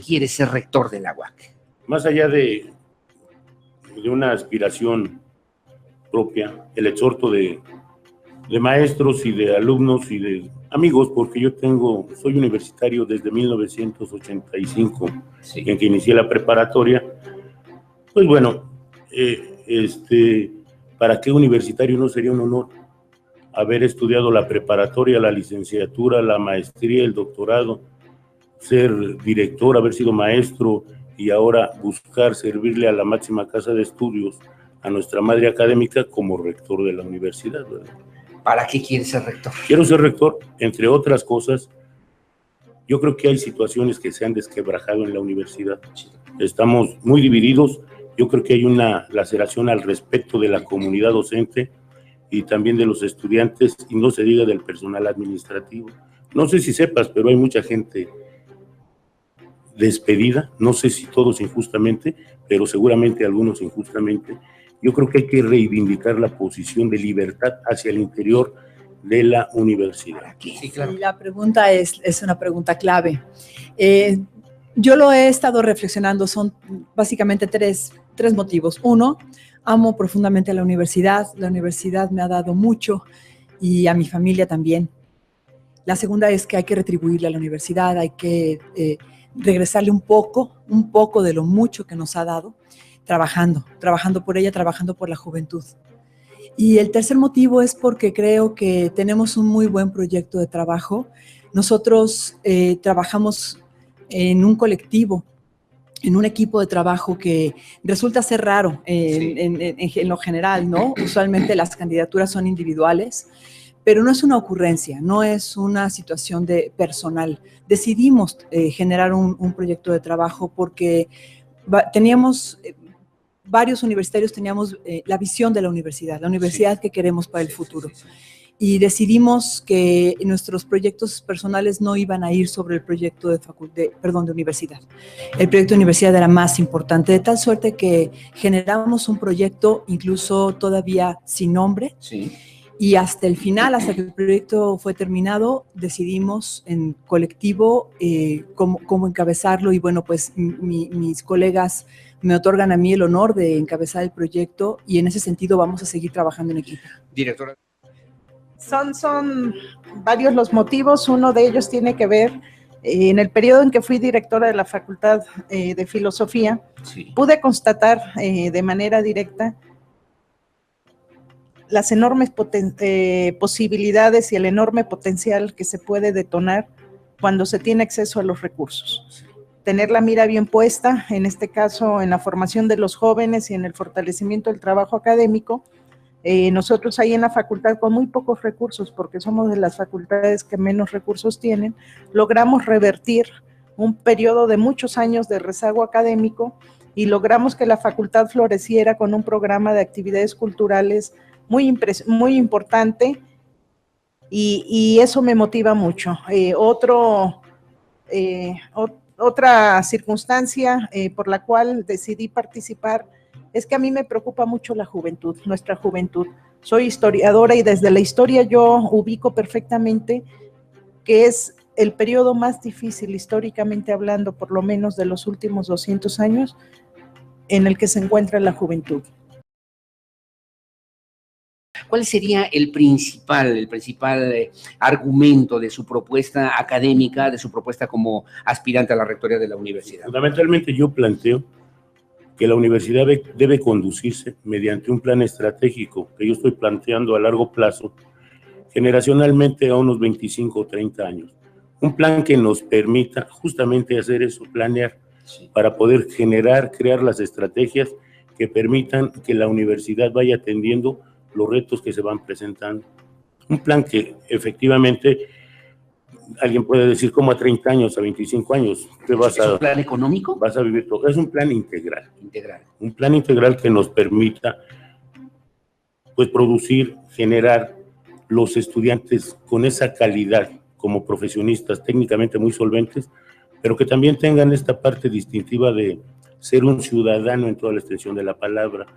quiere ser rector de la UAC? Más allá de una aspiración propia, el exhorto de maestros y de alumnos y de amigos, porque yo soy universitario desde 1985, sí, en que inicié la preparatoria. Pues bueno, ¿para qué universitario no sería un honor haber estudiado la preparatoria, la licenciatura, la maestría, el doctorado, ser director, haber sido maestro y ahora buscar servirle a la máxima casa de estudios, a nuestra madre académica, como rector de la universidad, ¿verdad? ¿Para qué quieres ser rector? Quiero ser rector, entre otras cosas. Yo creo que hay situaciones que se han desquebrajado en la universidad. Estamos muy divididos. Yo creo que hay una laceración al respecto de la comunidad docente y también de los estudiantes, y no se diga del personal administrativo. No sé si sepas, pero hay mucha gente despedida, no sé si todos injustamente, pero seguramente algunos injustamente. Yo creo que hay que reivindicar la posición de libertad hacia el interior de la universidad. Sí, claro. La pregunta es una pregunta clave. Yo lo he estado reflexionando, son básicamente tres motivos. Uno, amo profundamente a la universidad me ha dado mucho y a mi familia también. La segunda es que hay que retribuirle a la universidad, hay que regresarle un poco de lo mucho que nos ha dado, trabajando por ella, trabajando por la juventud. Y el tercer motivo es porque creo que tenemos un muy buen proyecto de trabajo. Nosotros trabajamos en un colectivo, en un equipo de trabajo que resulta ser raro en lo general, ¿no? Usualmente las candidaturas son individuales, pero no es una ocurrencia, no es una situación personal. Decidimos generar un proyecto de trabajo porque teníamos... varios universitarios teníamos la visión de la universidad sí, que queremos para el futuro. Sí. Y decidimos que nuestros proyectos personales no iban a ir sobre el proyecto de universidad. El proyecto de universidad era más importante, de tal suerte que generamos un proyecto incluso todavía sin nombre. Sí. Y hasta el final, hasta que el proyecto fue terminado, decidimos en colectivo cómo encabezarlo. Y bueno, pues mis colegas me otorgan a mí el honor de encabezar el proyecto y en ese sentido vamos a seguir trabajando en equipo. Directora. Son varios los motivos. Uno de ellos tiene que ver en el periodo en que fui directora de la Facultad de Filosofía, sí, pude constatar de manera directa las enormes posibilidades y el enorme potencial que se puede detonar cuando se tiene acceso a los recursos. Sí. Tener la mira bien puesta, en este caso en la formación de los jóvenes y en el fortalecimiento del trabajo académico. Nosotros ahí en la facultad con muy pocos recursos, porque somos de las facultades que menos recursos tienen, logramos revertir un periodo de muchos años de rezago académico y logramos que la facultad floreciera con un programa de actividades culturales muy importante y eso me motiva mucho. Otra circunstancia por la cual decidí participar es que a mí me preocupa mucho la juventud, nuestra juventud. Soy historiadora y desde la historia yo ubico perfectamente que es el periodo más difícil históricamente hablando, por lo menos de los últimos 200 años, en el que se encuentra la juventud. ¿Cuál sería el principal argumento de su propuesta académica, de su propuesta como aspirante a la rectoría de la universidad? Fundamentalmente yo planteo que la universidad debe conducirse mediante un plan estratégico que yo estoy planteando a largo plazo, generacionalmente a unos 25 o 30 años. Un plan que nos permita justamente hacer eso, planear, sí, para poder crear las estrategias que permitan que la universidad vaya atendiendo los retos que se van presentando. Un plan que efectivamente alguien puede decir como a 30 años, a 25 años. ¿Es un plan económico? Vas a vivir todo. Es un plan integral. Un plan integral que nos permita pues producir, generar los estudiantes con esa calidad como profesionistas técnicamente muy solventes, pero que también tengan esta parte distintiva de ser un ciudadano en toda la extensión de la palabra.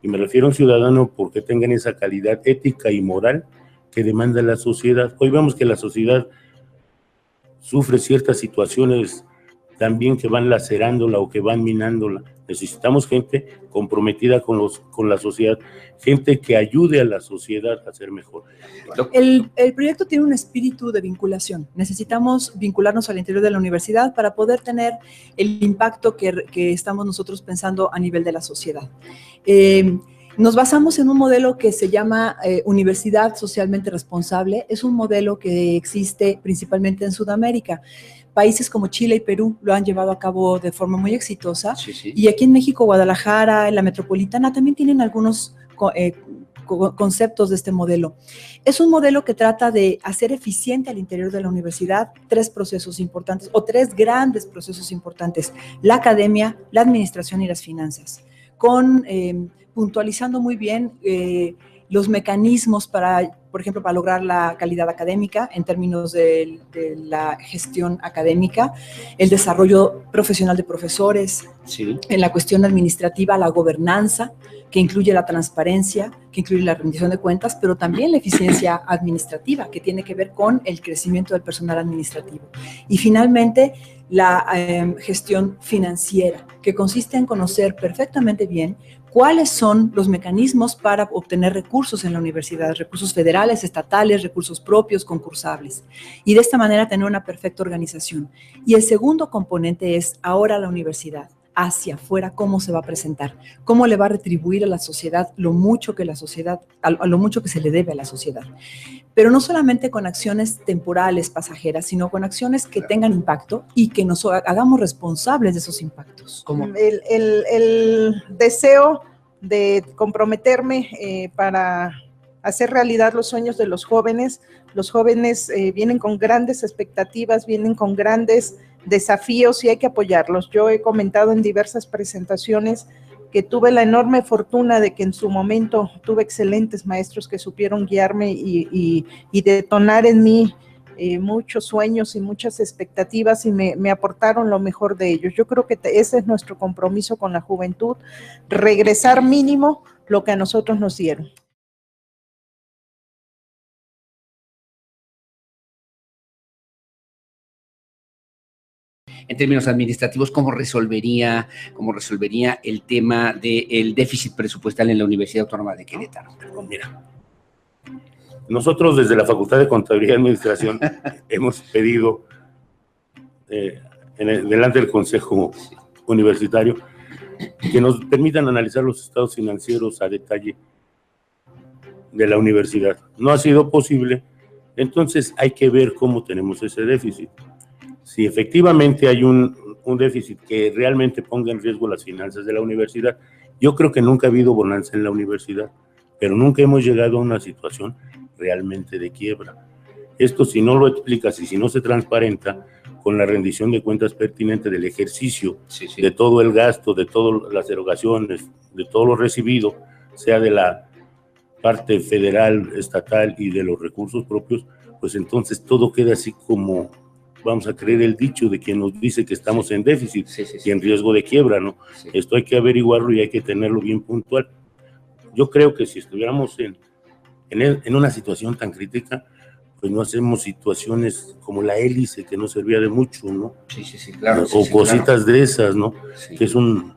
Y me refiero a un ciudadano porque tengan esa calidad ética y moral que demanda la sociedad. Hoy vemos que la sociedad sufre ciertas situaciones también que van lacerándola o que van minándola. Necesitamos gente comprometida con la sociedad, gente que ayude a la sociedad a ser mejor. El proyecto tiene un espíritu de vinculación. Necesitamos vincularnos al interior de la universidad para poder tener el impacto que estamos nosotros pensando a nivel de la sociedad. Nos basamos en un modelo que se llama Universidad Socialmente Responsable. Es un modelo que existe principalmente en Sudamérica. Países como Chile y Perú lo han llevado a cabo de forma muy exitosa. Sí, sí. Y aquí en México, Guadalajara, en la metropolitana, también tienen algunos conceptos de este modelo. Es un modelo que trata de hacer eficiente al interior de la universidad 3 procesos importantes o 3 grandes procesos importantes: la academia, la administración y las finanzas, puntualizando muy bien los mecanismos para, por ejemplo, para lograr la calidad académica en términos de la gestión académica, el desarrollo profesional de profesores, Sí. en la cuestión administrativa, la gobernanza, que incluye la transparencia, que incluye la rendición de cuentas, pero también la eficiencia administrativa, que tiene que ver con el crecimiento del personal administrativo. Y finalmente, la gestión financiera, que consiste en conocer perfectamente bien cuáles son los mecanismos para obtener recursos en la universidad, recursos federales, estatales, recursos propios, concursables, y de esta manera tener una perfecta organización. Y el segundo componente es ahora la universidad, hacia afuera, cómo se va a presentar, cómo le va a retribuir a la sociedad lo mucho que la sociedad, a lo mucho que se le debe a la sociedad. Pero no solamente con acciones temporales, pasajeras, sino con acciones que tengan impacto y que nos hagamos responsables de esos impactos. ¿Cómo? El deseo de comprometerme para hacer realidad los sueños de los jóvenes. Los jóvenes vienen con grandes expectativas, vienen con grandes desafíos y hay que apoyarlos. Yo he comentado en diversas presentaciones que tuve la enorme fortuna de que en su momento tuve excelentes maestros que supieron guiarme y detonar en mí muchos sueños y muchas expectativas y me aportaron lo mejor de ellos. Yo creo que ese es nuestro compromiso con la juventud, regresar mínimo lo que a nosotros nos dieron. En términos administrativos, ¿cómo resolvería el tema del déficit presupuestal en la Universidad Autónoma de Querétaro? Mira, nosotros desde la Facultad de Contaduría y Administración hemos pedido delante del Consejo Universitario que nos permitan analizar los estados financieros a detalle de la universidad. No ha sido posible, entonces hay que ver cómo tenemos ese déficit. Si efectivamente hay un déficit que realmente ponga en riesgo las finanzas de la universidad, yo creo que nunca ha habido bonanza en la universidad, pero nunca hemos llegado a una situación realmente de quiebra. Esto, si no lo explicas y si no se transparenta con la rendición de cuentas pertinente del ejercicio, de todo el gasto, de todas las erogaciones, de todo lo recibido, sea de la parte federal, estatal y de los recursos propios, pues entonces todo queda así como vamos a creer el dicho de quien nos dice que estamos en déficit y en riesgo de quiebra, ¿no? Sí. Esto hay que averiguarlo y hay que tenerlo bien puntual. Yo creo que si estuviéramos en una situación tan crítica, pues no hacemos situaciones como la hélice, que no servía de mucho, ¿no? Sí, claro. O cositas de esas, ¿no? Sí. Que es un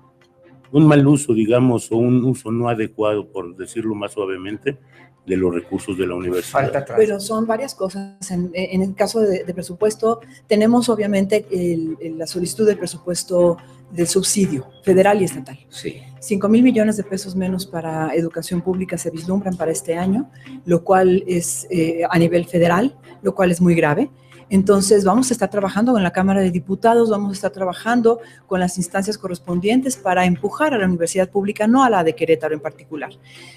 mal uso, digamos, o un uso no adecuado, por decirlo más suavemente, de los recursos de la universidad. Pero son varias cosas. En el caso de presupuesto, tenemos obviamente la solicitud del presupuesto del subsidio federal y estatal. Sí. 5,000 millones de pesos menos para educación pública se vislumbran para este año, lo cual es a nivel federal, lo cual es muy grave. Entonces vamos a estar trabajando con la Cámara de Diputados, vamos a estar trabajando con las instancias correspondientes para empujar a la universidad pública, no a la de Querétaro en particular,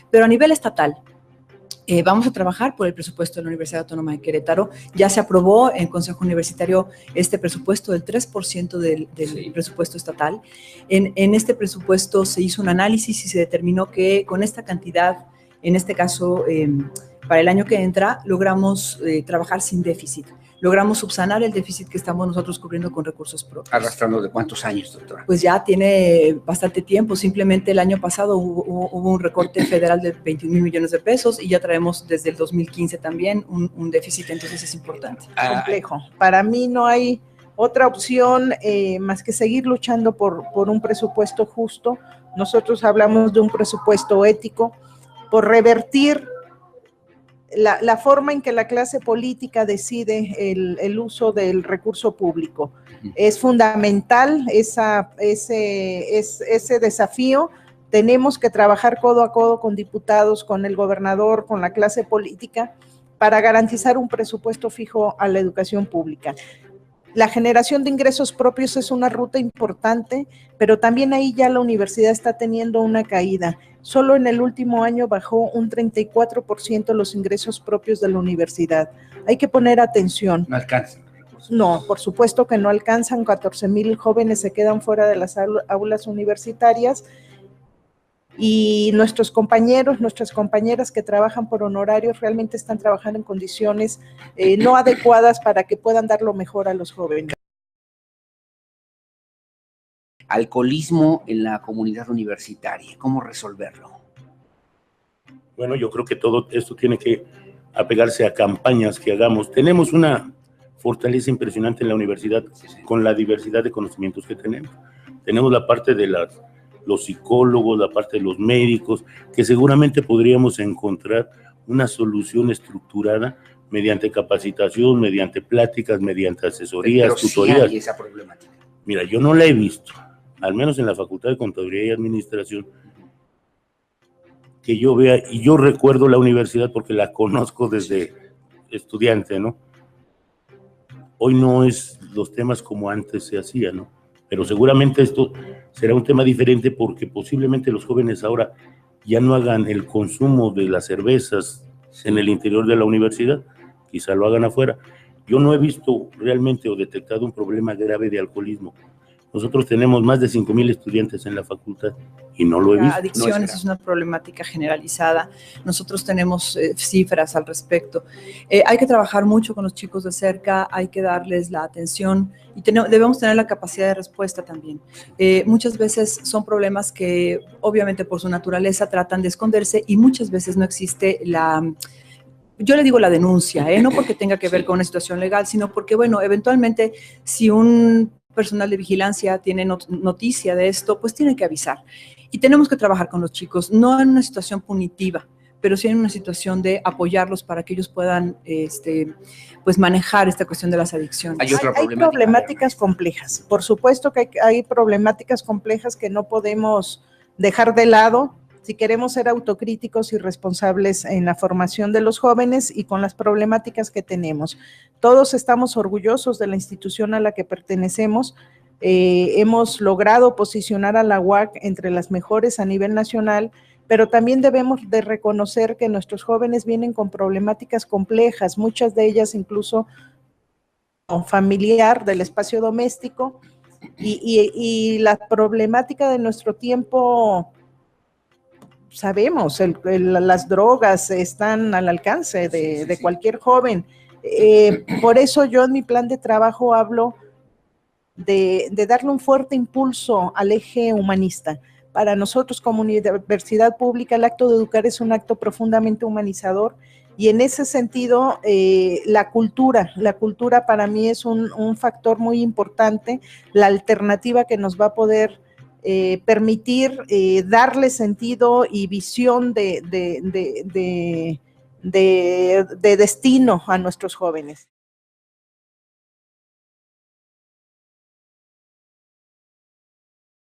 pero a nivel estatal. Vamos a trabajar por el presupuesto de la Universidad Autónoma de Querétaro. Ya se aprobó en Consejo Universitario este presupuesto del 3% del presupuesto estatal. En este presupuesto se hizo un análisis y se determinó que con esta cantidad, en este caso, para el año que entra, logramos trabajar sin déficit. Logramos subsanar el déficit que estamos nosotros cubriendo con recursos propios. ¿Arrastrando de cuántos años, doctora? Pues ya tiene bastante tiempo. Simplemente el año pasado hubo un recorte federal de 21,000 millones de pesos y ya traemos desde el 2015 también un déficit, entonces es importante. Complejo. Para mí no hay Otra opción, más que seguir luchando por un presupuesto justo, nosotros hablamos de un presupuesto ético, por revertir la forma en que la clase política decide el uso del recurso público. Es fundamental ese desafío. Tenemos que trabajar codo a codo con diputados, con el gobernador, con la clase política, para garantizar un presupuesto fijo a la educación pública. La generación de ingresos propios es una ruta importante, pero también ahí ya la universidad está teniendo una caída. Solo en el último año bajó un 34% los ingresos propios de la universidad. Hay que poner atención. No alcanzan. No, por supuesto que no alcanzan. 14,000 jóvenes se quedan fuera de las aulas universitarias, y nuestros compañeros, nuestras compañeras que trabajan por honorarios realmente están trabajando en condiciones no adecuadas para que puedan dar lo mejor a los jóvenes. Alcoholismo en la comunidad universitaria, ¿cómo resolverlo? Bueno, yo creo que todo esto tiene que apegarse a campañas que hagamos. Tenemos una fortaleza impresionante en la universidad con la diversidad de conocimientos que tenemos. Tenemos la parte de los psicólogos, la parte de los médicos, que seguramente podríamos encontrar una solución estructurada mediante capacitación, mediante pláticas, mediante asesorías, tutorías. Sí hay esa problemática. Mira, yo no la he visto, al menos en la Facultad de Contaduría y Administración, que yo vea, y yo recuerdo la universidad porque la conozco desde estudiante, ¿no? Hoy no es los temas como antes se hacía, ¿no? Pero seguramente esto será un tema diferente porque posiblemente los jóvenes ahora ya no hagan el consumo de las cervezas en el interior de la universidad, quizá lo hagan afuera. Yo no he visto realmente o detectado un problema grave de alcoholismo. Nosotros tenemos más de 5,000 estudiantes en la facultad y no lo he visto. Adicciones es una problemática generalizada. Nosotros tenemos cifras al respecto. Hay que trabajar mucho con los chicos de cerca, hay que darles la atención y debemos tener la capacidad de respuesta también. Muchas veces son problemas que obviamente por su naturaleza tratan de esconderse y muchas veces no existe yo le digo la denuncia, no porque tenga que ver con una situación legal, sino porque, bueno, eventualmente si un personal de vigilancia tiene noticia de esto, pues tiene que avisar. Y tenemos que trabajar con los chicos, no en una situación punitiva, pero sí en una situación de apoyarlos para que ellos puedan pues manejar esta cuestión de las adicciones. Hay problemáticas complejas. Por supuesto que hay problemáticas complejas que no podemos dejar de lado si queremos ser autocríticos y responsables en la formación de los jóvenes y con las problemáticas que tenemos. Todos estamos orgullosos de la institución a la que pertenecemos. Hemos logrado posicionar a la UAC entre las mejores a nivel nacional, pero también debemos de reconocer que nuestros jóvenes vienen con problemáticas complejas, muchas de ellas incluso familiar, del espacio doméstico, y la problemática de nuestro tiempo. Sabemos, las drogas están al alcance de cualquier joven. Por eso yo en mi plan de trabajo hablo de darle un fuerte impulso al eje humanista. Para nosotros como universidad pública el acto de educar es un acto profundamente humanizador y en ese sentido la cultura para mí es un factor muy importante, la alternativa que nos va a poder permitir darle sentido y visión de destino a nuestros jóvenes.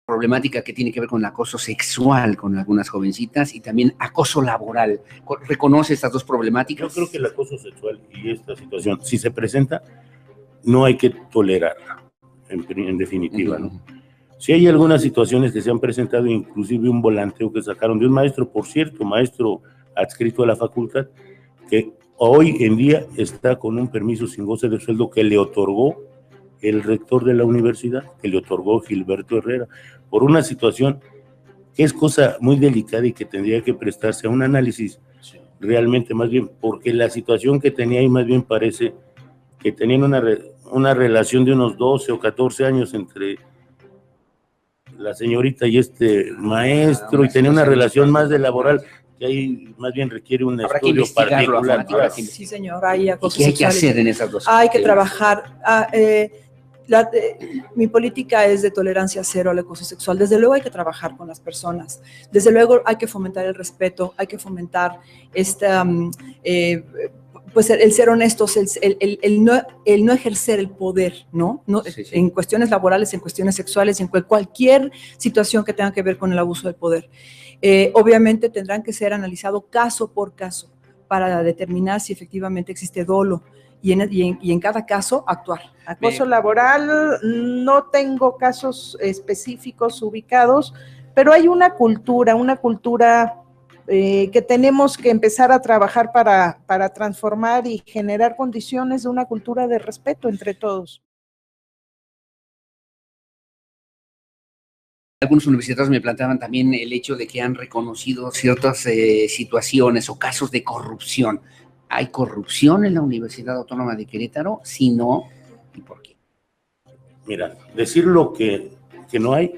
Problemática que tiene que ver con el acoso sexual con algunas jovencitas y también acoso laboral. ¿Reconoce estas dos problemáticas? Yo creo que el acoso sexual y esta situación, si se presenta, no hay que tolerarla, en definitiva, ¿no? Si hay algunas situaciones que se han presentado, inclusive un volanteo que sacaron de un maestro, por cierto, maestro adscrito a la facultad, que hoy en día está con un permiso sin goce de sueldo que le otorgó el rector de la universidad, que le otorgó Gilberto Herrera, por una situación que es cosa muy delicada y que tendría que prestarse a un análisis realmente más bien, porque la situación que tenía ahí más bien parece que tenían una relación de unos 12 o 14 años entre la señorita y este maestro, y tenía una relación más de laboral, que ahí más bien requiere un estudio particular. Sí, señor, hay acoso sexual. ¿Qué hay que hacer en esas dos? Hay que trabajar. Mi política es de tolerancia cero al acoso sexual. Desde luego hay que trabajar con las personas. Desde luego hay que fomentar el respeto, hay que fomentar pues el ser honestos, el no ejercer el poder, ¿no? Sí. En cuestiones laborales, en cuestiones sexuales, en cualquier situación que tenga que ver con el abuso del poder. Obviamente tendrán que ser analizados caso por caso para determinar si efectivamente existe dolo y en cada caso actuar. Acoso laboral, no tengo casos específicos ubicados, pero hay una cultura que tenemos que empezar a trabajar para transformar y generar condiciones de una cultura de respeto entre todos. Algunos universitarios me planteaban también el hecho de que han reconocido ciertas situaciones o casos de corrupción. ¿Hay corrupción en la Universidad Autónoma de Querétaro? Si no, ¿y por qué? Mira, decir lo que no hay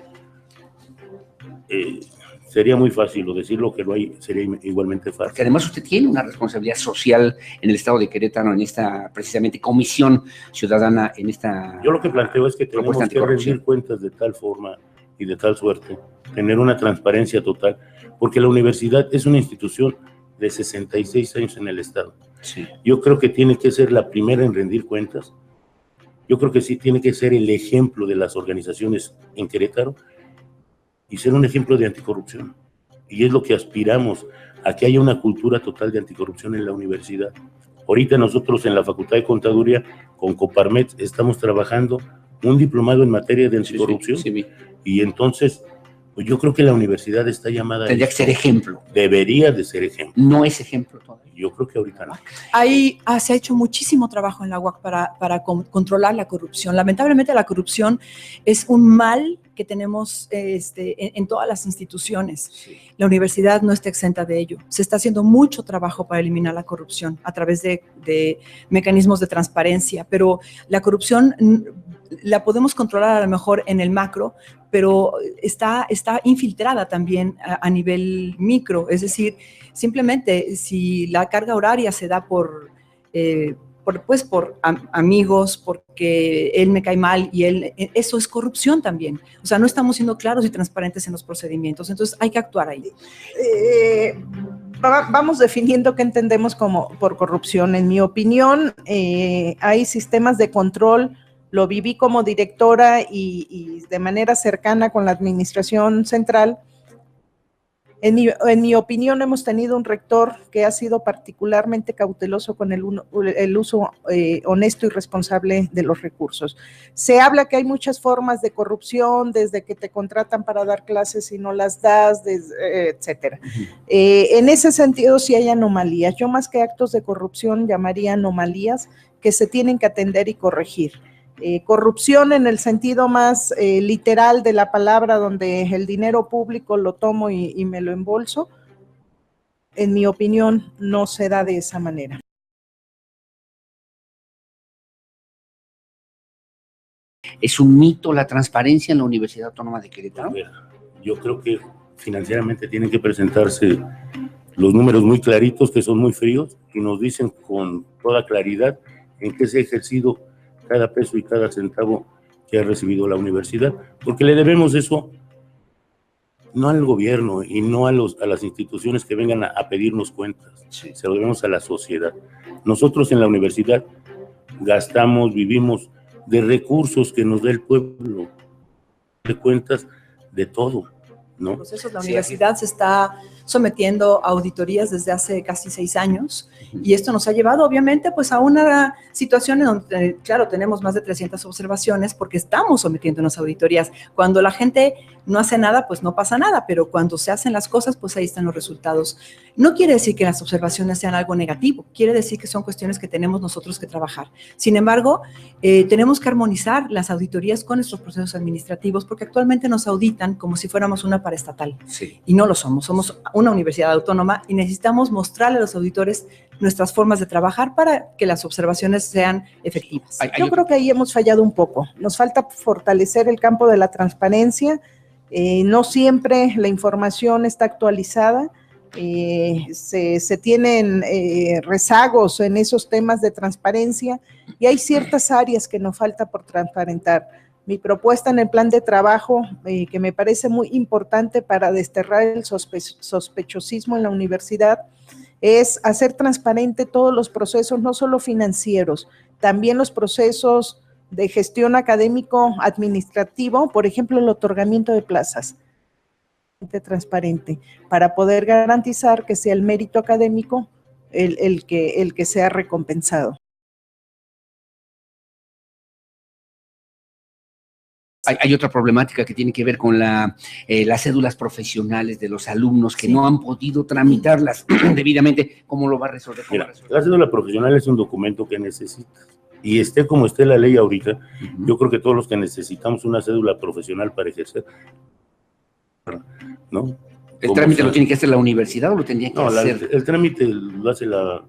sería muy fácil, o decir lo que no hay sería igualmente fácil. Porque además usted tiene una responsabilidad social en el Estado de Querétaro, en esta, precisamente, comisión ciudadana, en esta... Yo lo que planteo es que tenemos que rendir cuentas de tal forma y de tal suerte, tener una transparencia total, porque la universidad es una institución de 66 años en el Estado. Sí. Yo creo que tiene que ser la primera en rendir cuentas. Yo creo que sí tiene que ser el ejemplo de las organizaciones en Querétaro y ser un ejemplo de anticorrupción. Y es lo que aspiramos, a que haya una cultura total de anticorrupción en la universidad. Ahorita nosotros en la Facultad de Contaduría, con Coparmex, estamos trabajando un diplomado en materia de anticorrupción. Sí. Y entonces, pues yo creo que la universidad está llamada tendría que ser ejemplo. Debería de ser ejemplo. No es ejemplo todavía. Yo creo que ahorita no. Se ha hecho muchísimo trabajo en la UAC para controlar la corrupción. Lamentablemente la corrupción es un mal que tenemos en todas las instituciones. Sí. La universidad no está exenta de ello. Se está haciendo mucho trabajo para eliminar la corrupción a través de mecanismos de transparencia, pero la corrupción la podemos controlar a lo mejor en el macro, pero está infiltrada también a nivel micro. Es decir, simplemente si la carga horaria se da por amigos, porque él me cae mal y eso es corrupción también. O sea, no estamos siendo claros y transparentes en los procedimientos, entonces hay que actuar ahí. Vamos definiendo qué entendemos por corrupción. En mi opinión, hay sistemas de control. Lo viví como directora y de manera cercana con la administración central. En mi opinión, hemos tenido un rector que ha sido particularmente cauteloso con el uso honesto y responsable de los recursos. Se habla que hay muchas formas de corrupción, desde que te contratan para dar clases y no las das, etcétera. En ese sentido, sí hay anomalías. Yo, más que actos de corrupción, llamaría anomalías que se tienen que atender y corregir. Corrupción en el sentido más literal de la palabra, donde el dinero público lo tomo y me lo embolso, en mi opinión no se da de esa manera. ¿Es un mito la transparencia en la Universidad Autónoma de Querétaro? Yo creo que financieramente tienen que presentarse los números muy claritos, que son muy fríos, y nos dicen con toda claridad en qué se ha ejercido cada peso y cada centavo que ha recibido la universidad, porque le debemos eso no al gobierno y no a las instituciones que vengan a pedirnos cuentas, sí. Se lo debemos a la sociedad. Nosotros en la universidad gastamos, vivimos de recursos que nos da el pueblo, de cuentas de todo, ¿no? Procesos, la universidad se está sometiendo a auditorías desde hace casi 6 años y esto nos ha llevado obviamente pues a una situación en donde, claro, tenemos más de 300 observaciones porque estamos sometiéndonos a auditorías. Cuando la gente no hace nada, pues no pasa nada, pero cuando se hacen las cosas, pues ahí están los resultados. No quiere decir que las observaciones sean algo negativo, quiere decir que son cuestiones que tenemos nosotros que trabajar. Sin embargo, tenemos que armonizar las auditorías con nuestros procesos administrativos porque actualmente nos auditan como si fuéramos una paraestatal. Sí. Y no lo somos, somos una universidad autónoma y necesitamos mostrarle a los auditores nuestras formas de trabajar para que las observaciones sean efectivas. Yo creo que ahí hemos fallado un poco. Nos falta fortalecer el campo de la transparencia. No siempre la información está actualizada. se tienen rezagos en esos temas de transparencia y hay ciertas áreas que nos falta por transparentar. Mi propuesta en el plan de trabajo, que me parece muy importante para desterrar el sospechosismo en la universidad, es hacer transparente todos los procesos, no solo financieros, también los procesos de gestión académico-administrativo, por ejemplo, el otorgamiento de plazas. Transparente, para poder garantizar que sea el mérito académico el que sea recompensado. Hay otra problemática que tiene que ver con las cédulas profesionales de los alumnos que no han podido tramitarlas debidamente. ¿Cómo lo va a resolver? Mira, la cédula profesional es un documento que necesitas. Y esté como esté la ley ahorita, yo creo que todos los que necesitamos una cédula profesional para ejercer, ¿no? ¿El trámite lo tiene que hacer la universidad o lo tendría que hacer? El trámite lo hace la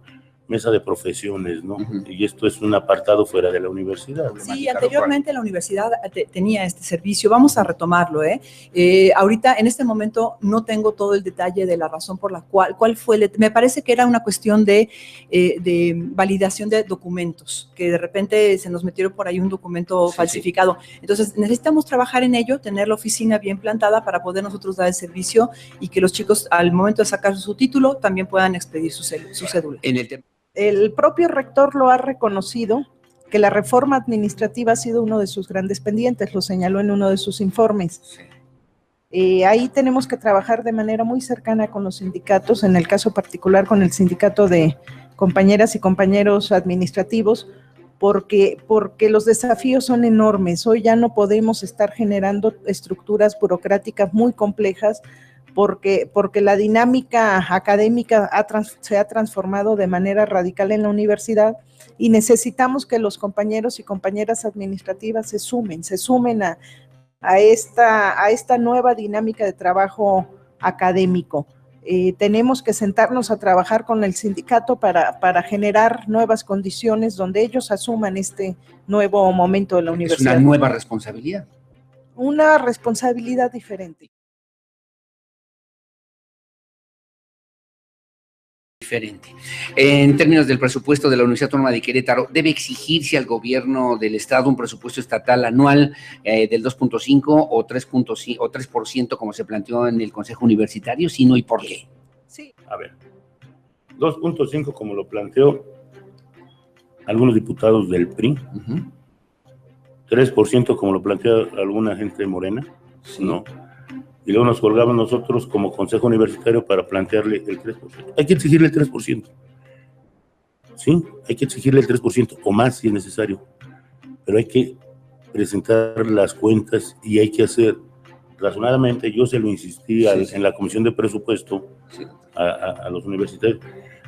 mesa de profesiones, ¿no? Y esto es un apartado fuera de la universidad. Sí, anteriormente la universidad tenía este servicio, vamos a retomarlo, ahorita, en este momento, no tengo todo el detalle de la razón por la cuál fue, me parece que era una cuestión de validación de documentos, que de repente se nos metieron por ahí un documento falsificado. Entonces, necesitamos trabajar en ello, tener la oficina bien plantada para poder nosotros dar el servicio y que los chicos, al momento de sacar su título, también puedan expedir su cédula. El propio rector lo ha reconocido, que la reforma administrativa ha sido uno de sus grandes pendientes, lo señaló en uno de sus informes. Ahí tenemos que trabajar de manera muy cercana con los sindicatos, en el caso particular con el sindicato de compañeras y compañeros administrativos, porque los desafíos son enormes. Hoy ya no podemos estar generando estructuras burocráticas muy complejas, porque la dinámica académica se ha transformado de manera radical en la universidad y necesitamos que los compañeros y compañeras administrativas se sumen a esta nueva dinámica de trabajo académico. Tenemos que sentarnos a trabajar con el sindicato para generar nuevas condiciones donde ellos asuman este nuevo momento de la universidad. Es una nueva responsabilidad. Una responsabilidad diferente. En términos del presupuesto de la Universidad Autónoma de Querétaro, ¿debe exigirse al gobierno del estado un presupuesto estatal anual del 2.5 o 3.5 o 3% como se planteó en el Consejo Universitario? Si no, ¿y por qué? Sí. A ver, 2.5 como lo planteó algunos diputados del PRI, 3% como lo plantea alguna gente de Morena, ¿no? Y luego nos colgamos nosotros como Consejo Universitario para plantearle el 3%. Hay que exigirle el 3%. Sí, hay que exigirle el 3% o más si es necesario. Pero hay que presentar las cuentas y hay que hacer razonadamente. Yo se lo insistí en la Comisión de Presupuesto a los universitarios.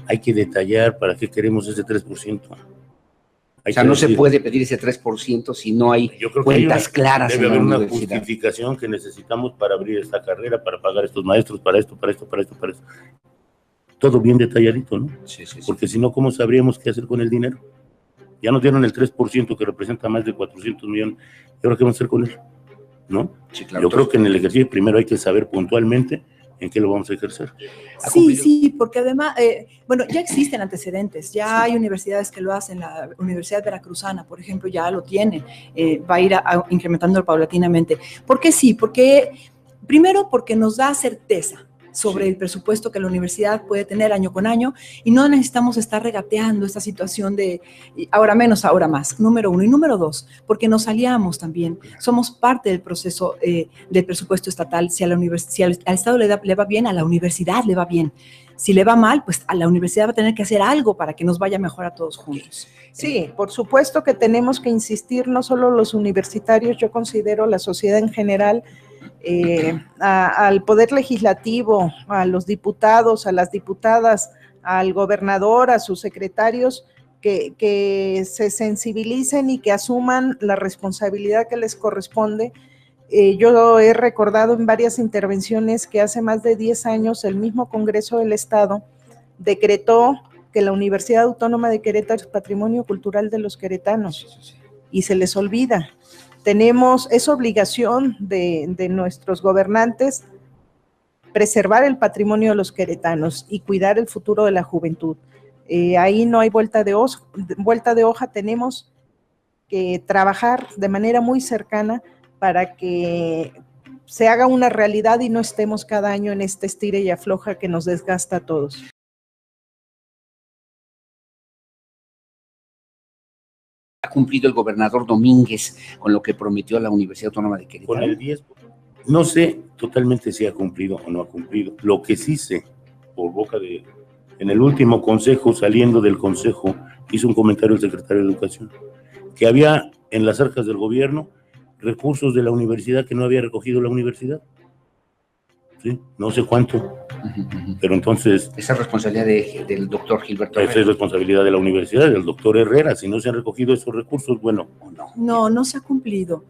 Hay que detallar para qué queremos ese 3%. O sea, no se puede pedir ese 3% si no hay cuentas claras en la universidad. Debe haber una justificación que necesitamos para abrir esta carrera, para pagar a estos maestros, para esto. Todo bien detalladito, ¿no? Sí. Porque si no, ¿cómo sabríamos qué hacer con el dinero? Ya nos dieron el 3% que representa más de 400 millones. ¿Y ahora qué vamos a hacer con él? ¿No? Sí, claro. Yo creo que en el ejercicio primero hay que saber puntualmente en qué lo vamos a ejercer. Sí, porque además, ya existen antecedentes, ya hay universidades que lo hacen, la Universidad Veracruzana, por ejemplo, ya lo tiene, va a ir incrementando paulatinamente. ¿Por qué sí? Primero, porque nos da certeza sobre el presupuesto que la universidad puede tener año con año y no necesitamos estar regateando esta situación de ahora menos, ahora más, número uno. Y número dos, porque nos aliamos también, somos parte del proceso del presupuesto estatal. Si al Estado le va bien, a la universidad le va bien. Si le va mal, pues a la universidad va a tener que hacer algo para que nos vaya mejor a todos juntos. Sí, por supuesto que tenemos que insistir, no solo los universitarios, yo considero la sociedad en general, al Poder Legislativo, a los diputados, a las diputadas, al gobernador, a sus secretarios, que se sensibilicen y que asuman la responsabilidad que les corresponde. Yo he recordado en varias intervenciones que hace más de 10 años el mismo Congreso del Estado decretó que la Universidad Autónoma de Querétaro es patrimonio cultural de los queretanos y se les olvida. Es obligación de nuestros gobernantes preservar el patrimonio de los queretanos y cuidar el futuro de la juventud. Ahí no hay vuelta de hoja, tenemos que trabajar de manera muy cercana para que se haga una realidad y no estemos cada año en este estire y afloja que nos desgasta a todos. ¿Ha cumplido el gobernador Domínguez con lo que prometió a la Universidad Autónoma de Querétaro? Con el 10%. No sé totalmente si ha cumplido o no ha cumplido. Lo que sí sé, por boca de... En el último consejo, saliendo del consejo, hizo un comentario el secretario de Educación, que había en las arcas del gobierno recursos de la universidad que no había recogido la universidad. ¿Sí? No sé cuánto, pero entonces... Esa es responsabilidad del doctor Gilberto Herrera. Esa es responsabilidad de la universidad, del doctor Herrera. Si no se han recogido esos recursos, bueno, o no. No se ha cumplido.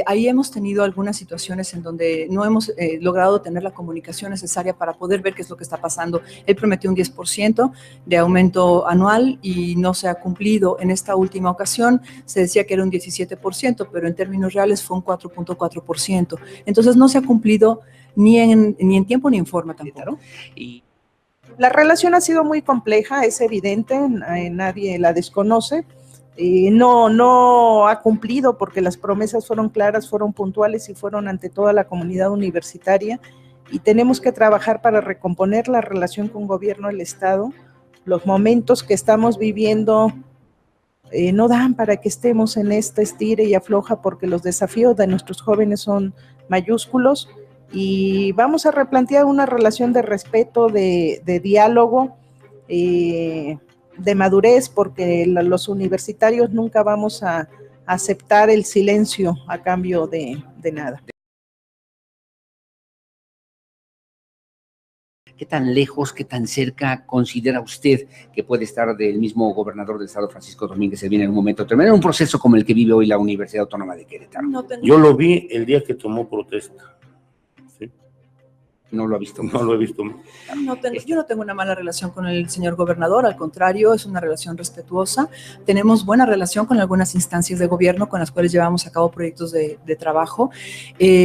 Ahí hemos tenido algunas situaciones en donde no hemos logrado tener la comunicación necesaria para poder ver qué es lo que está pasando. Él prometió un 10% de aumento anual y no se ha cumplido. En esta última ocasión se decía que era un 17%, pero en términos reales fue un 4.4%. Entonces no se ha cumplido ni en tiempo ni en forma tampoco. Y la relación ha sido muy compleja, es evidente, nadie la desconoce. No ha cumplido porque las promesas fueron claras, fueron puntuales y fueron ante toda la comunidad universitaria, y tenemos que trabajar para recomponer la relación con gobierno del Estado. Los momentos que estamos viviendo no dan para que estemos en este estire y afloja, porque los desafíos de nuestros jóvenes son mayúsculos, y vamos a replantear una relación de respeto, de diálogo, de madurez, porque los universitarios nunca vamos a aceptar el silencio a cambio de nada. ¿Qué tan lejos, qué tan cerca considera usted que puede estar del mismo gobernador del Estado, Francisco Domínguez, se viene en un momento de terminar un proceso como el que vive hoy la Universidad Autónoma de Querétaro? Yo lo vi el día que tomó protesta. ¿Sí? No lo ha visto. No lo he visto. Yo no tengo una mala relación con el señor gobernador, al contrario, es una relación respetuosa. Tenemos buena relación con algunas instancias de gobierno con las cuales llevamos a cabo proyectos de trabajo.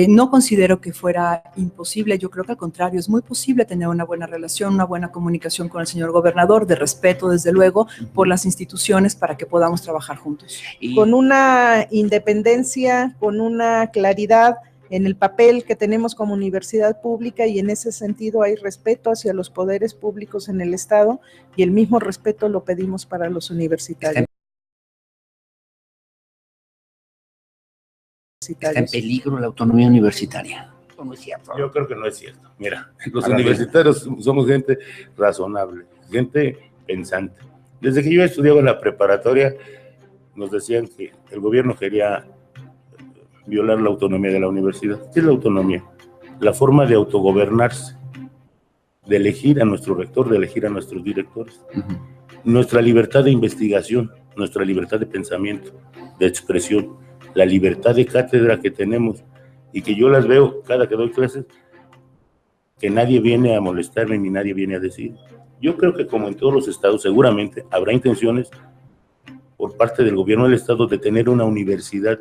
No considero que fuera imposible, yo creo que al contrario, es muy posible tener una buena relación, una buena comunicación con el señor gobernador, de respeto, desde luego, por las instituciones para que podamos trabajar juntos. Con una independencia, con una claridad en el papel que tenemos como universidad pública, y en ese sentido hay respeto hacia los poderes públicos en el Estado, y el mismo respeto lo pedimos para los universitarios. ¿Está en peligro la autonomía universitaria? No es cierto. Yo creo que no es cierto. Mira, los universitarios somos gente razonable, gente pensante. Desde que yo estudiaba en la preparatoria, nos decían que el gobierno quería violar la autonomía de la universidad. ¿Qué es la autonomía? La forma de autogobernarse, de elegir a nuestro rector, de elegir a nuestros directores. Nuestra libertad de investigación, nuestra libertad de pensamiento, de expresión, la libertad de cátedra que tenemos, y que yo las veo cada que doy clases, que nadie viene a molestarme ni nadie viene a decir. Yo creo que, como en todos los estados, seguramente habrá intenciones por parte del gobierno del estado de tener una universidad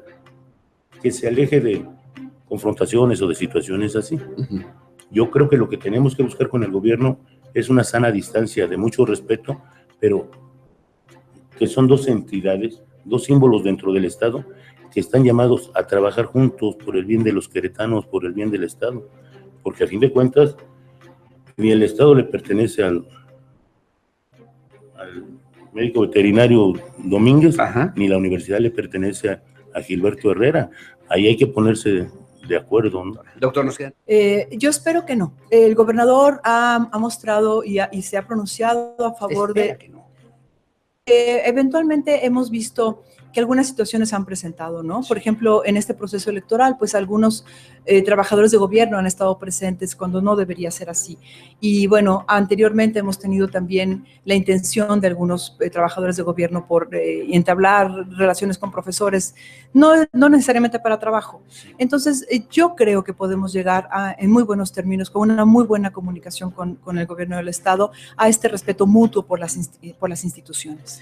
que se aleje de confrontaciones o de situaciones así. Yo creo que lo que tenemos que buscar con el gobierno es una sana distancia, de mucho respeto, pero que son dos entidades, dos símbolos dentro del Estado, que están llamados a trabajar juntos por el bien de los queretanos, por el bien del Estado, porque a fin de cuentas ni el Estado le pertenece al médico veterinario Domínguez, ni la universidad le pertenece a Gilberto Herrera. Ahí hay que ponerse de acuerdo, ¿no? Doctor, ¿nos quedan? Yo espero que no. El gobernador ha mostrado y se ha pronunciado a favor de... Que no. Eventualmente hemos visto que algunas situaciones han presentado, ¿no? Por ejemplo, en este proceso electoral, pues algunos trabajadores de gobierno han estado presentes cuando no debería ser así. Y bueno, anteriormente hemos tenido también la intención de algunos trabajadores de gobierno por entablar relaciones con profesores, no necesariamente para trabajo. Entonces, yo creo que podemos llegar en muy buenos términos, con una muy buena comunicación con el gobierno del Estado, a este respeto mutuo por las instituciones.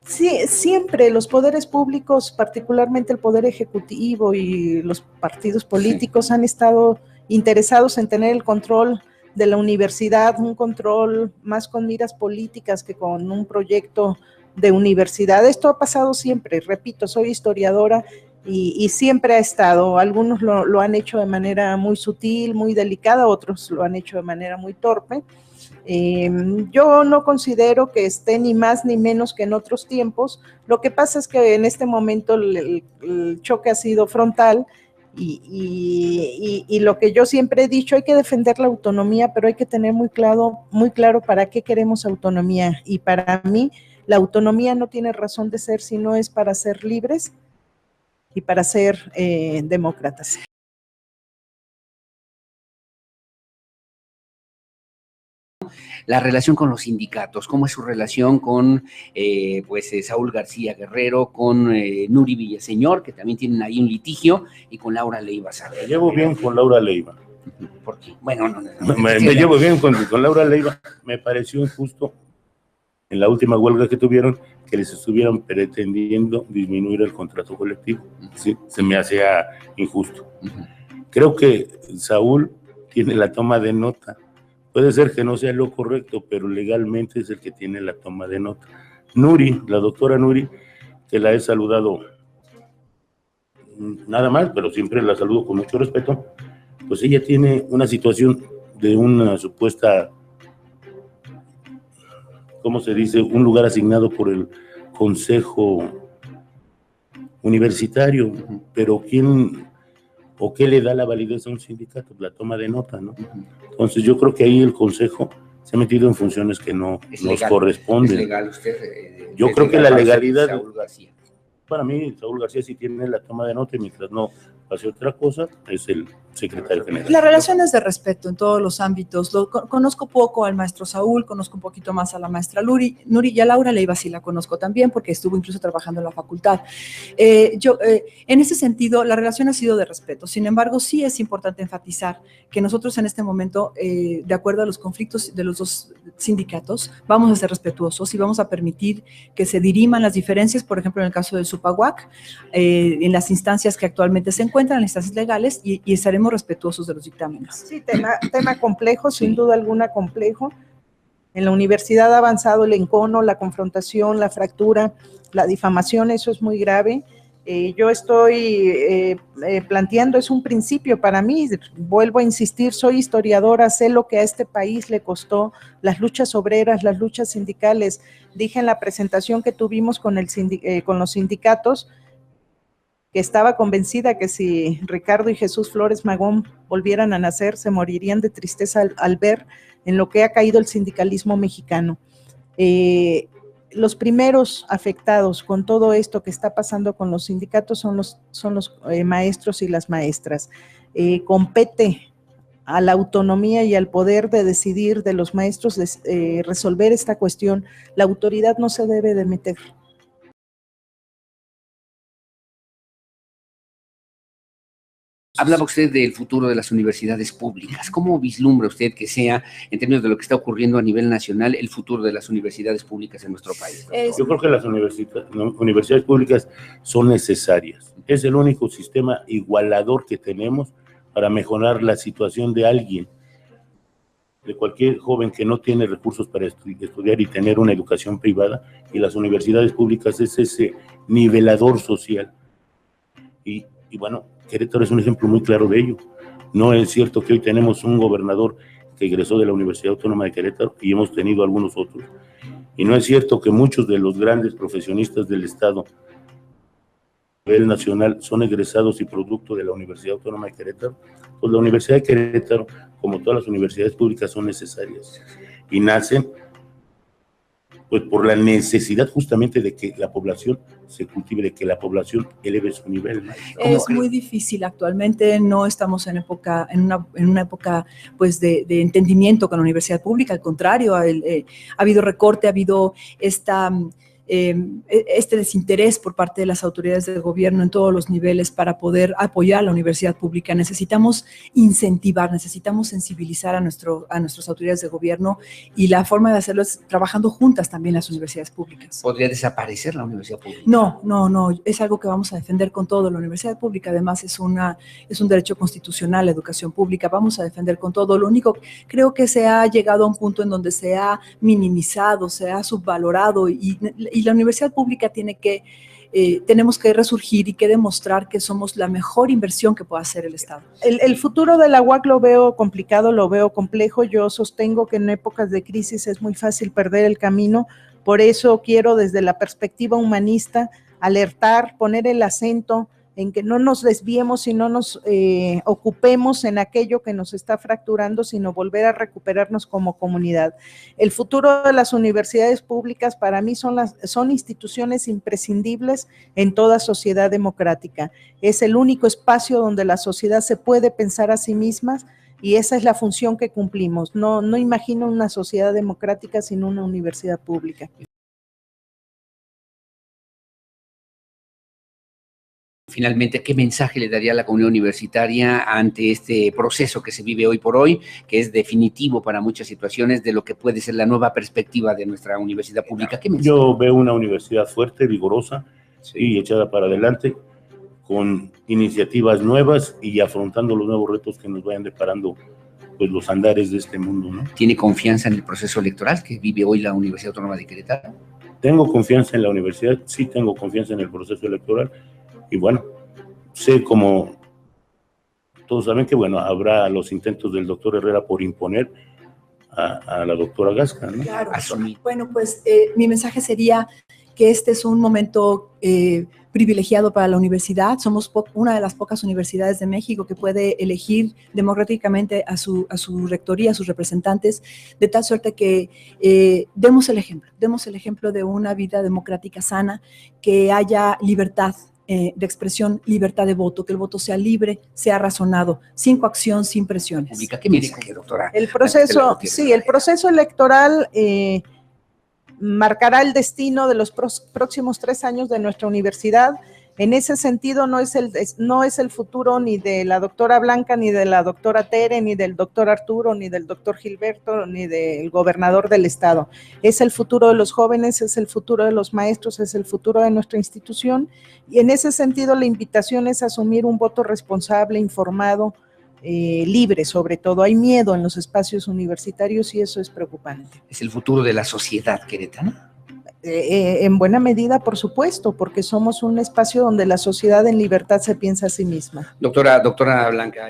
Sí, siempre los poderes públicos, particularmente el poder ejecutivo y los partidos políticos, han estado interesados en tener el control de la universidad, un control más con miras políticas que con un proyecto de universidad. Esto ha pasado siempre, repito, soy historiadora y siempre ha estado. Algunos lo han hecho de manera muy sutil, muy delicada, otros lo han hecho de manera muy torpe. Yo no considero que esté ni más ni menos que en otros tiempos. Lo que pasa es que en este momento el choque ha sido frontal y lo que yo siempre he dicho, hay que defender la autonomía, pero hay que tener muy claro para qué queremos autonomía. Y para mí, la autonomía no tiene razón de ser si no es para ser libres y para ser demócratas. La relación con los sindicatos, ¿cómo es su relación con Saúl García Guerrero, con Nuri Villaseñor, que también tienen ahí un litigio, y con Laura Leiva Saavedra? Me llevo bien con Laura Leiva. ¿Por qué? Bueno, me llevo bien con Laura Leiva. Me pareció injusto en la última huelga que tuvieron que les estuvieran pretendiendo disminuir el contrato colectivo. ¿Sí? Se me hacía injusto. Creo que Saúl tiene la toma de nota. Puede ser que no sea lo correcto, pero legalmente es el que tiene la toma de nota. Nuri, la doctora Nuri, que la he saludado nada más, pero siempre la saludo con mucho respeto, pues ella tiene una situación de una supuesta, ¿cómo se dice?, un lugar asignado por el Consejo Universitario, pero ¿quién o qué le da la validez a un sindicato? La toma de nota, ¿no? Entonces yo creo que ahí el Consejo se ha metido en funciones que no nos corresponden. ¿Es legal usted? Yo creo que la legalidad, Saúl García. Para mí, Saúl García sí tiene la toma de nota y mientras no pase otra cosa, es el secretario general. La relación es de respeto en todos los ámbitos. Conozco poco al maestro Saúl, conozco un poquito más a la maestra Nuri, y a Laura Leiva sí la conozco también porque estuvo incluso trabajando en la facultad. En ese sentido, la relación ha sido de respeto. Sin embargo, sí es importante enfatizar que nosotros en este momento, de acuerdo a los conflictos de los dos sindicatos, vamos a ser respetuosos y vamos a permitir que se diriman las diferencias, por ejemplo, en el caso del SUPAUAC, en las instancias que actualmente se encuentran, en las instancias legales, y estaremos respetuosos de los dictámenes. Sí, tema complejo, sin duda alguna complejo. En la universidad ha avanzado el encono, la confrontación, la fractura, la difamación, eso es muy grave. Yo estoy planteando, es un principio para mí, vuelvo a insistir, soy historiadora, sé lo que a este país le costó las luchas obreras, las luchas sindicales. Dije en la presentación que tuvimos con los sindicatos, que estaba convencida que si Ricardo y Jesús Flores Magón volvieran a nacer, se morirían de tristeza al ver en lo que ha caído el sindicalismo mexicano. Los primeros afectados con todo esto que está pasando con los sindicatos son los maestros y las maestras. Compete a la autonomía y al poder de decidir de los maestros resolver esta cuestión. La autoridad no se debe de meter. Hablaba usted del futuro de las universidades públicas. ¿Cómo vislumbra usted que sea, en términos de lo que está ocurriendo a nivel nacional, el futuro de las universidades públicas en nuestro país? Yo creo que las universidades públicas son necesarias. Es el único sistema igualador que tenemos para mejorar la situación de alguien, de cualquier joven que no tiene recursos para estudiar y tener una educación privada, y las universidades públicas es ese nivelador social. Y bueno, Querétaro es un ejemplo muy claro de ello. No es cierto que hoy tenemos un gobernador que egresó de la Universidad Autónoma de Querétaro y hemos tenido algunos otros. Y no es cierto que muchos de los grandes profesionistas del Estado a nivel nacional son egresados y producto de la Universidad Autónoma de Querétaro. Pues la Universidad de Querétaro, como todas las universidades públicas, son necesarias y nacen pues por la necesidad justamente de que la población se cultive, de que la población eleve su nivel. Es muy difícil actualmente, no estamos en una época pues de entendimiento con la universidad pública, al contrario, ha habido recorte, ha habido esta este desinterés por parte de las autoridades del gobierno en todos los niveles para poder apoyar a la universidad pública. Necesitamos incentivar, necesitamos sensibilizar a nuestras autoridades de gobierno, y la forma de hacerlo es trabajando juntas también las universidades públicas. ¿Podría desaparecer la universidad pública? No, es algo que vamos a defender con todo. La universidad pública además es un derecho constitucional, la educación pública, vamos a defender con todo. Lo único, creo que se ha llegado a un punto en donde se ha minimizado, se ha subvalorado, y la universidad pública tenemos que resurgir y que demostrar que somos la mejor inversión que pueda hacer el Estado. El futuro de la UAC lo veo complicado, lo veo complejo. Yo sostengo que en épocas de crisis es muy fácil perder el camino. Por eso quiero, desde la perspectiva humanista, alertar, poner el acento en que no nos desviemos y no nos ocupemos en aquello que nos está fracturando, sino volver a recuperarnos como comunidad. El futuro de las universidades públicas para mí son instituciones imprescindibles en toda sociedad democrática. Es el único espacio donde la sociedad se puede pensar a sí misma, y esa es la función que cumplimos. No imagino una sociedad democrática sin una universidad pública. Finalmente, ¿qué mensaje le daría a la comunidad universitaria ante este proceso que se vive hoy por hoy, que es definitivo para muchas situaciones de lo que puede ser la nueva perspectiva de nuestra universidad pública? ¿Qué mensaje? Yo veo una universidad fuerte, vigorosa, sí, y echada para adelante, con iniciativas nuevas y afrontando los nuevos retos que nos vayan deparando, pues, los andares de este mundo, ¿no? ¿Tiene confianza en el proceso electoral que vive hoy la Universidad Autónoma de Querétaro? Tengo confianza en la universidad, sí tengo confianza en el proceso electoral. Y bueno, sé, como todos saben, que bueno, habrá los intentos del doctor Herrera por imponer a la doctora Gasca, ¿no? Claro. Bueno, pues mi mensaje sería que este es un momento privilegiado para la universidad. Somos una de las pocas universidades de México que puede elegir democráticamente a su rectoría, a sus representantes, de tal suerte que demos el ejemplo de una vida democrática sana, que haya libertad de expresión, libertad de voto, que el voto sea libre, sea razonado, sin coacción, sin presiones. ¿Qué mensaje, doctora? El proceso electoral marcará el destino de los próximos 3 años de nuestra universidad. En ese sentido, no es el futuro ni de la doctora Blanca, ni de la doctora Tere, ni del doctor Arturo, ni del doctor Gilberto, ni del gobernador del estado. Es el futuro de los jóvenes, es el futuro de los maestros, es el futuro de nuestra institución, y en ese sentido la invitación es asumir un voto responsable, informado, libre sobre todo. Hay miedo en los espacios universitarios y eso es preocupante. ¿Es el futuro de la sociedad queretana? En buena medida, por supuesto, porque somos un espacio donde la sociedad en libertad se piensa a sí misma. Doctora Blanca,